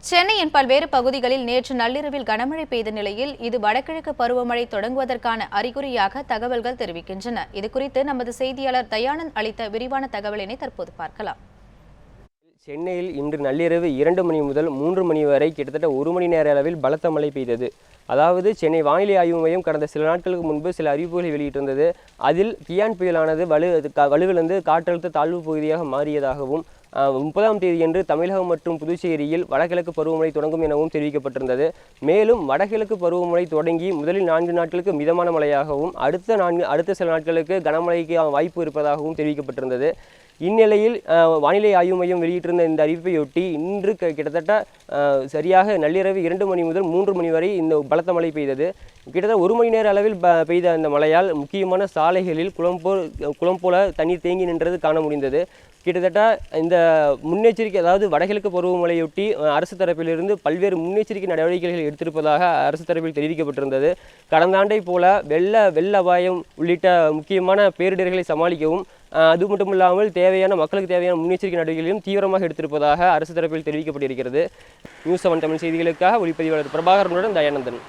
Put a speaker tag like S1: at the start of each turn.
S1: சென்னையின் பல்வேறு பகுதிகளில் நேற்று நள்ளிரவில் கனமழை பெய்த நிலையில் இது வடகிழக்கு பருவமழை தொடங்குவதற்கான அறிகுறியாக தகவல்கள் தெரிவிக்கின்றன. இதுகுறித்து நமது செய்தியாளர் தயானந்த் அளித்த விரிவான தகவலினை தற்போது பார்க்கலாம்.
S2: சென்னையில் இன்று நள்ளிரவு 2 மணி முதல் 3 மணி வரை கிட்டத்தட்ட 1 மணி நேர அளவில் பலத்த மழை பெய்தது. அதாவது சென்னை வானிலை ஆய்வு மையம் கடந்த சில நாட்களுக்கு முன்பு சில அறிவிப்புகளை வெளியிட்டிருந்தது. அதில் கியான் புயலானது வலுவிழந்து காற்றழுத்த தாழ்வு பகுதியாக மாறியதாகவும் 30ஆம் தேதியன்று தமிழகம் மற்றும் புதுச்சேரியில் வடகிழக்கு பருவமழை தொடங்கும் எனவும் தெரிவிக்கப்பட்டிருந்தது. மேலும் வடகிழக்கு பருவமழை தொடங்கி முதலில் 4 நாட்களுக்கு மிதமான மழையாகவும் அடுத்த சில நாட்களுக்கு கனமழைக்கு வாய்ப்பு இருப்பதாகவும் தெரிவிக்கப்பட்டிருந்தது. இந்நிலையில் வானிலை ஆய்வு மையம் வெளியிட்டிருந்த இந்த அறிவிப்பையொட்டி இன்று கிட்டத்தட்ட சரியாக நள்ளிரவு 2 மணி முதல் 3 மணி வரை இந்த பலத்த மழை பெய்தது. கிட்டத்தட்ட 1 மணி நேர அளவில் பெய்த அந்த மழையால் முக்கியமான சாலைகளில் குளம் போல தண்ணீர் தேங்கி நின்றது காண முடிந்தது. கிட்டத்தட்ட இந்த முன்னெச்சரிக்கை, அதாவது வடகிழக்கு பருவமழையொட்டி அரசு தரப்பிலிருந்து பல்வேறு முன்னெச்சரிக்கை நடவடிக்கைகள் எடுத்திருப்பதாக அரசு தரப்பில் தெரிவிக்கப்பட்டிருந்தது. கடந்த ஆண்டை போல வெள்ள அபாயம் உள்ளிட்ட முக்கியமான பேரிடர்களை சமாளிக்கவும் அது மட்டுமில்லாமல் மக்களுக்கு தேவையான முன்னெச்சரிக்கை நடவடிக்கைகளையும் தீவிரமாக எடுத்திருப்பதாக அரசு தரப்பில் தெரிவிக்கப்பட்டிருக்கிறது. நியூஸ் 7 தமிழ் செய்திகளுக்காக ஒளிப்பதிவாளர் பிரபாகரனுடன் தயானந்தன்.